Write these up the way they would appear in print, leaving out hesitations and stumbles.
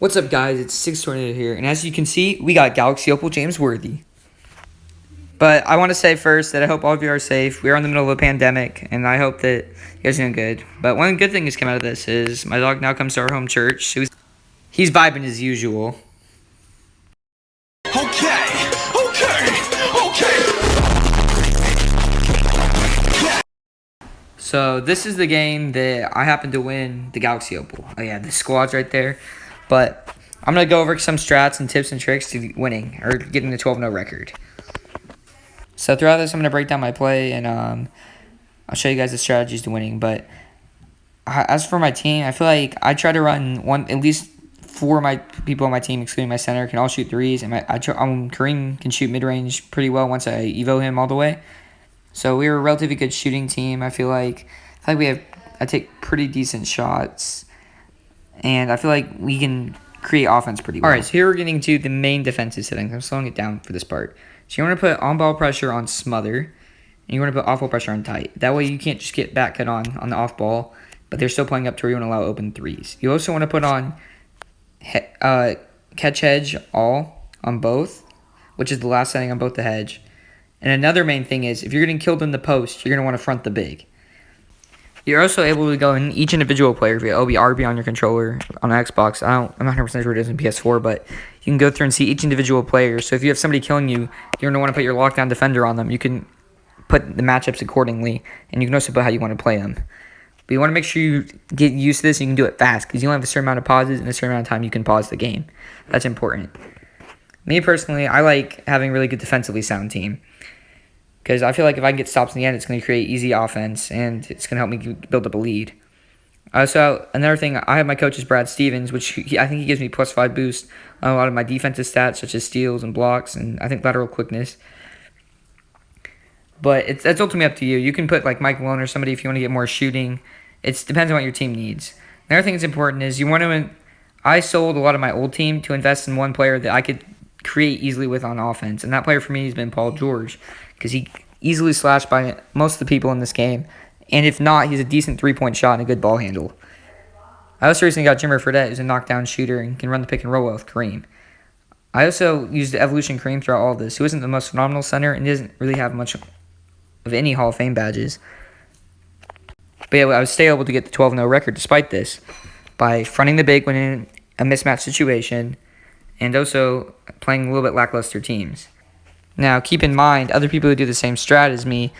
What's up, guys? It's Stixtornado here, and as you can see, we got Galaxy OPAl James Worthy. But I want to say first that I hope all of you are safe. We are in the middle of a pandemic, and I hope that you guys are doing good. But one good thing that's come out of this is my dog now comes to our home church, so he's vibing as usual. Okay. So this is the game that I happened to win the Galaxy OPAl. Oh yeah, the squad's right there. But I'm going to go over some strats and tips and tricks to winning or getting the 12-0 record. So throughout this, I'm going to break down my play, and I'll show you guys the strategies to winning. But as for my team, I feel like I try to run at least 4 of my people on my team, excluding my center, can all shoot threes. And Kareem can shoot mid-range pretty well once I evo him all the way. So we're a relatively good shooting team. I feel like I take pretty decent shots, and I feel like we can create offense pretty well. All right, so here we're getting to the main defensive settings. I'm slowing it down for this part. So you want to put on-ball pressure on smother, and you want to put off-ball pressure on tight. That way you can't just get back cut on the off-ball, but they're still playing up to where you want to allow open threes. You also want to put on catch hedge all on both, which is the last setting on both the hedge. And another main thing is, if you're getting killed in the post, you're going to want to front the big. You're also able to go in each individual player via RB on your controller on Xbox. I'm not 100% sure it is in PS4, but you can go through and see each individual player. So if you have somebody killing you, you're going to want to put your lockdown defender on them. You can put the matchups accordingly, and you can also put how you want to play them. But you want to make sure you get used to this and you can do it fast, because you only have a certain amount of pauses and a certain amount of time you can pause the game. That's important. Me personally, I like having a really good defensively sound team, because I feel like if I can get stops in the end, it's going to create easy offense, and it's going to help me build up a lead. So another thing, I have my coach is Brad Stevens, which I think he gives me +5 boost on a lot of my defensive stats, such as steals and blocks, and I think lateral quickness. But it's ultimately up to you. You can put like Mike Malone or somebody if you want to get more shooting. It depends on what your team needs. Another thing that's important is I sold a lot of my old team to invest in one player that I could create easily with on offense, and that player for me has been Paul George, because he easily slashed by most of the people in this game, and if not, he's a decent three-point shot and a good ball handle. I also recently got Jimmer Fredette, who's a knockdown shooter and can run the pick and roll well with Kareem. I also used the Evolution Kareem throughout all of this, who isn't the most phenomenal center and doesn't really have much of any Hall of Fame badges. But yeah, I was still able to get the 12-0 record despite this by fronting the big when in a mismatch situation, and also playing a little bit lackluster teams. Now, keep in mind, other people who do the same strat as me,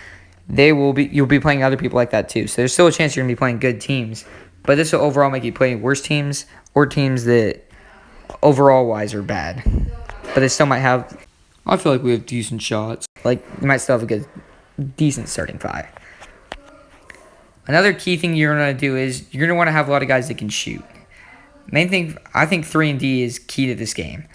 you'll be playing other people like that too. So there's still a chance you're going to be playing good teams, but this will overall make you play worse teams or teams that overall-wise are bad. But they still might have, I feel like we have decent shots. Like, you might still have a decent starting 5. Another key thing you're going to do is you're going to want to have a lot of guys that can shoot. Main thing, I think 3 and D is key to this game.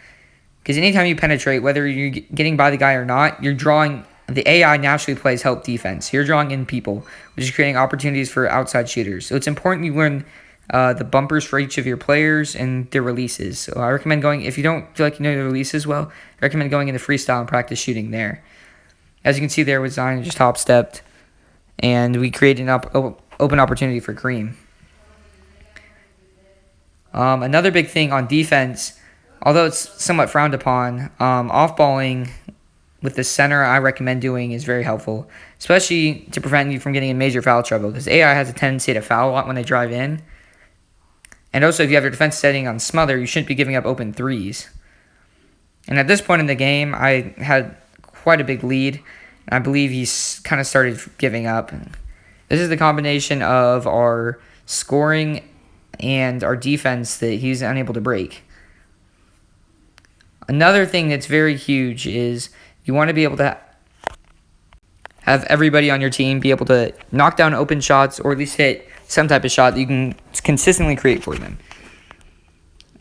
Because anytime you penetrate, whether you're getting by the guy or not, you're drawing, the AI naturally plays help defense. You're drawing in people, which is creating opportunities for outside shooters. So it's important you learn the bumpers for each of your players and their releases. So I recommend if you don't feel like you know the releases well, I recommend going into freestyle and practice shooting there. As you can see there with Zion just top stepped, and we created an open opportunity for Kareem. Another big thing on defense, although it's somewhat frowned upon, off-balling with the center I recommend doing is very helpful, especially to prevent you from getting in major foul trouble, because AI has a tendency to foul a lot when they drive in. And also, if you have your defense setting on smother, you shouldn't be giving up open threes. And at this point in the game, I had quite a big lead, and I believe he's kind of started giving up. This is the combination of our scoring and our defense that he's unable to break. Another thing that's very huge is you want to be able to have everybody on your team be able to knock down open shots, or at least hit some type of shot that you can consistently create for them.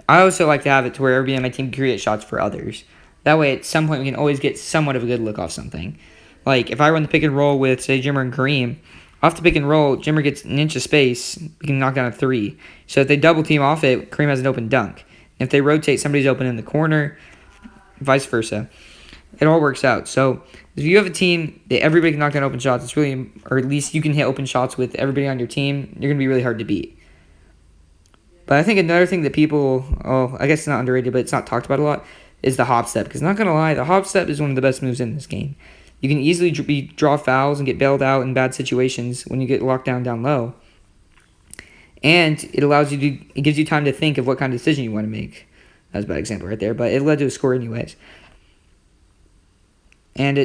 I also like to have it to where everybody on my team can create shots for others. That way, at some point, we can always get somewhat of a good look off something. Like, if I run the pick and roll with, say, Jimmer and Kareem, off the pick and roll, Jimmer gets an inch of space, we can knock down a 3. So if they double team off it, Kareem has an open dunk. If they rotate, somebody's open in the corner, vice versa. It all works out. So if you have a team that everybody can knock down open shots, or at least you can hit open shots with everybody on your team, you're going to be really hard to beat. But I think another thing that people, oh, I guess it's not underrated, but it's not talked about a lot, is the hop step. Because not going to lie, the hop step is one of the best moves in this game. You can easily draw fouls and get bailed out in bad situations when you get locked down low. And it gives you time to think of what kind of decision you want to make. That was a bad example right there, but it led to a score anyways. And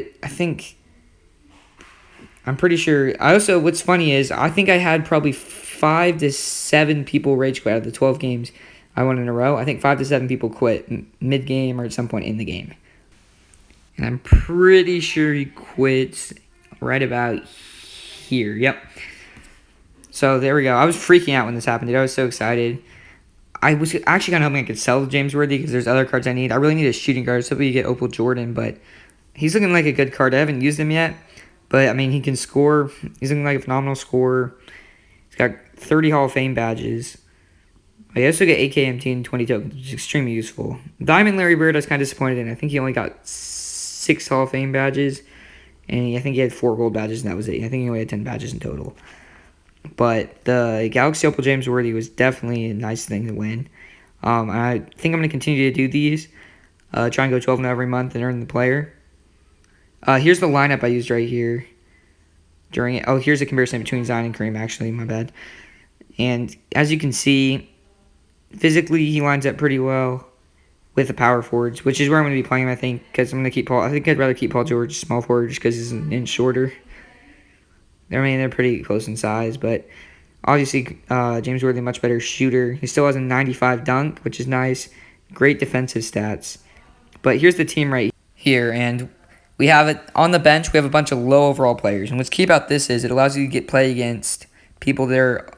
I'm pretty sure. What's funny is, I think I had probably 5 to 7 people rage quit out of the 12 games I won in a row. I think 5 to 7 people quit mid-game or at some point in the game. And I'm pretty sure he quit right about here. Yep. So there we go. I was freaking out when this happened, dude. I was so excited. I was actually kind of hoping I could sell James Worthy because there's other cards I need. I really need a shooting guard, so you get OPAl Jordan, but he's looking like a good card. I haven't used him yet, but I mean, he can score. He's looking like a phenomenal scorer. He's got 30 Hall of Fame badges. I also get AKMT and 20 tokens, which is extremely useful. Diamond Larry Bird, I was kind of disappointed in. I think he only got 6 Hall of Fame badges, and I think he had 4 gold badges, and that was it. I think he only had 10 badges in total. But the Galaxy OPAl James Worthy was definitely a nice thing to win. I think I'm going to continue to do these. Try and go 12 every month and earn the player. Here's the lineup I used right here during it. Oh, here's a comparison between Zion and Kareem, actually. My bad. And as you can see, physically he lines up pretty well with the power forwards, which is where I'm going to be playing him, I think, because I'm going to keep Paul. I think I'd rather keep Paul George small forward just because he's an inch shorter. I mean, they're pretty close in size, but obviously James Worthy, much better shooter. He still has a 95 dunk, which is nice. Great defensive stats. But here's the team right here, and we have it on the bench. We have a bunch of low overall players, and what's key about this is it allows you to play against people that are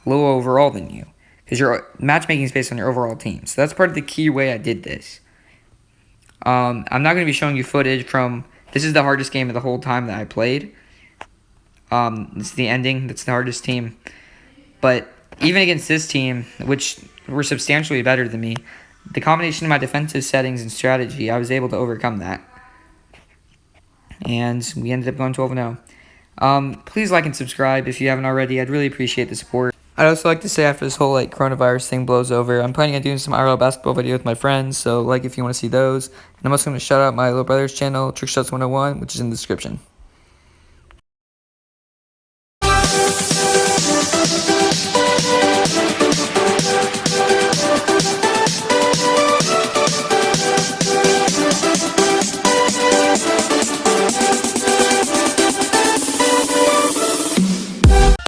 low overall than you, because your matchmaking is based on your overall team. So that's part of the key way I did this. I'm not going to be showing you footage from. This is the hardest game of the whole time that I played. It's the ending. That's the hardest team. But even against this team, which were substantially better than me, the combination of my defensive settings and strategy, I was able to overcome that. And we ended up going 12-0. Please like and subscribe if you haven't already. I'd really appreciate the support. I'd also like to say, after this whole coronavirus thing blows over, I'm planning on doing some IRL basketball video with my friends, so if you want to see those. And I'm also going to shout out my little brother's channel, Trickshots 101, which is in the description.